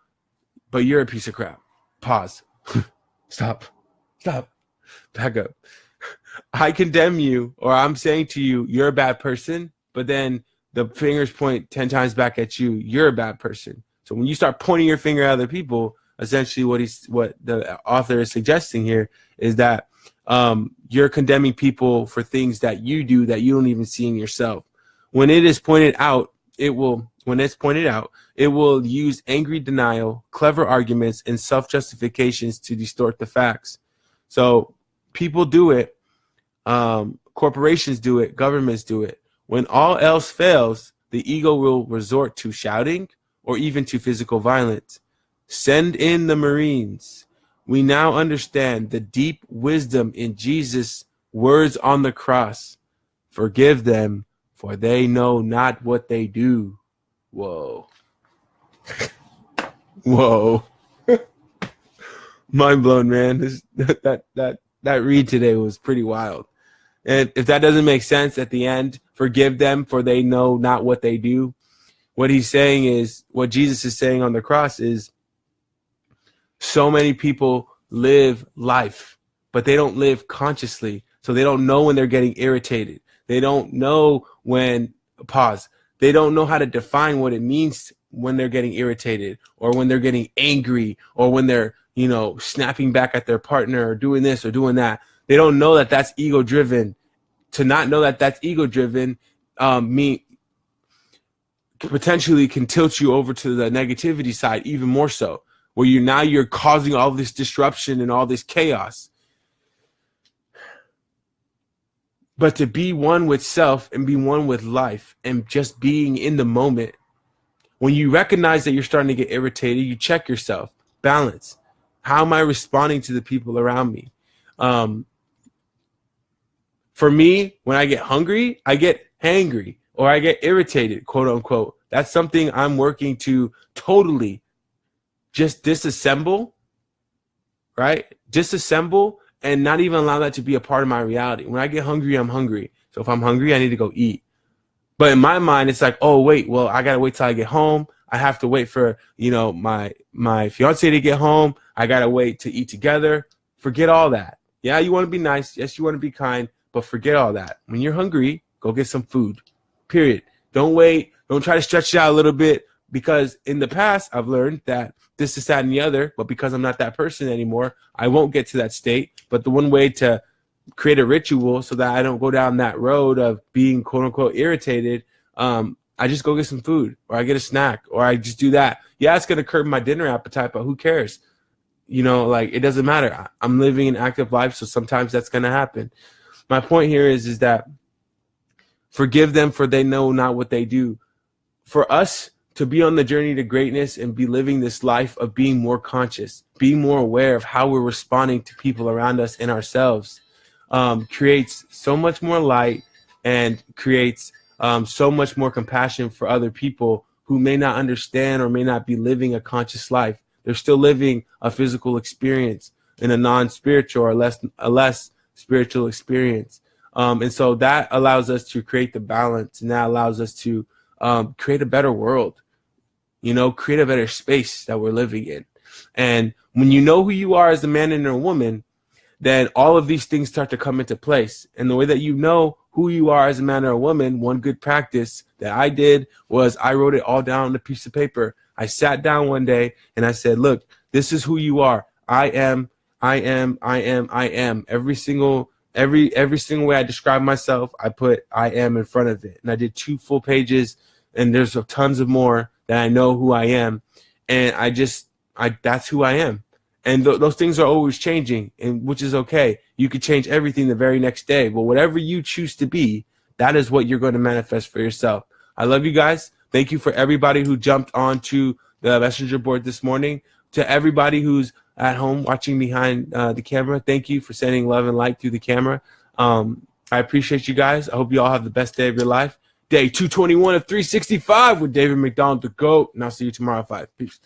but you're a piece of crap. Pause. Stop. Back up. I condemn you, or I'm saying to you, you're a bad person, but then the fingers point 10 times back at you, you're a bad person. So when you start pointing your finger at other people, essentially what the author is suggesting here is that you're condemning people for things that you do that you don't even see in yourself. When it is pointed out, it will use angry denial, clever arguments, and self-justifications to distort the facts. So people do it. Corporations do it. Governments do it. When all else fails, the ego will resort to shouting or even to physical violence. Send in the Marines. We now understand the deep wisdom in Jesus' words on the cross. Forgive them, for they know not what they do. Whoa. Whoa. Mind blown, man. That read today was pretty wild. And if that doesn't make sense at the end, forgive them, for they know not what they do. What he's saying is, what Jesus is saying on the cross is, so many people live life, but they don't live consciously. So they don't know when they're getting irritated. They don't know when, they don't know how to define what it means when they're getting irritated or when they're getting angry or when they're, snapping back at their partner or doing this or doing that. They don't know that that's ego driven. To not know that that's ego driven potentially can tilt you over to the negativity side even more so, where you're causing all this disruption and all this chaos. But to be one with self and be one with life and just being in the moment, when you recognize that you're starting to get irritated, you check yourself, balance. How am I responding to the people around me? For me, when I get hungry, I get hangry or I get irritated, quote unquote. That's something I'm working to totally just disassemble, right? Disassemble and not even allow that to be a part of my reality. When I get hungry, I'm hungry. So if I'm hungry, I need to go eat. But in my mind, it's like, oh, wait, well, I got to wait till I get home. I have to wait for, my fiance to get home. I got to wait to eat together. Forget all that. Yeah, you want to be nice. Yes, you want to be kind, but forget all that. When you're hungry, go get some food, period. Don't wait. Don't try to stretch it out a little bit, because in the past, I've learned that this is that and the other, but because I'm not that person anymore, I won't get to that state. But the one way to create a ritual so that I don't go down that road of being quote unquote irritated, I just go get some food or I get a snack or I just do that. Yeah, it's going to curb my dinner appetite, but who cares? It doesn't matter. I'm living an active life, so sometimes that's going to happen. My point here is that forgive them, for they know not what they do. For us to be on the journey to greatness and be living this life of being more conscious, being more aware of how we're responding to people around us and ourselves, creates so much more light and creates so much more compassion for other people who may not understand or may not be living a conscious life. They're still living a physical experience in a non-spiritual or a less spiritual experience. And so that allows us to create the balance, and that allows us to create a better world, create a better space that we're living in. And when you know who you are as a man and a woman, then all of these things start to come into place. And the way that you know who you are as a man or a woman, one good practice that I did was I wrote it all down on a piece of paper. I sat down one day and I said, look, this is who you are. I am. Every single way I describe myself, I put I am in front of it. And I did 2 full pages, and there's tons of more that I know who I am. And that's who I am. And those things are always changing, and which is okay. You could change everything the very next day, but whatever you choose to be, that is what you're going to manifest for yourself. I love you guys. Thank you for everybody who jumped onto the messenger board this morning. To everybody who's at home watching behind the camera, thank you for sending love and light through the camera. I appreciate you guys. I hope you all have the best day of your life. Day 221 of 365 with David McDonald, the GOAT. And I'll see you tomorrow at 5. Peace.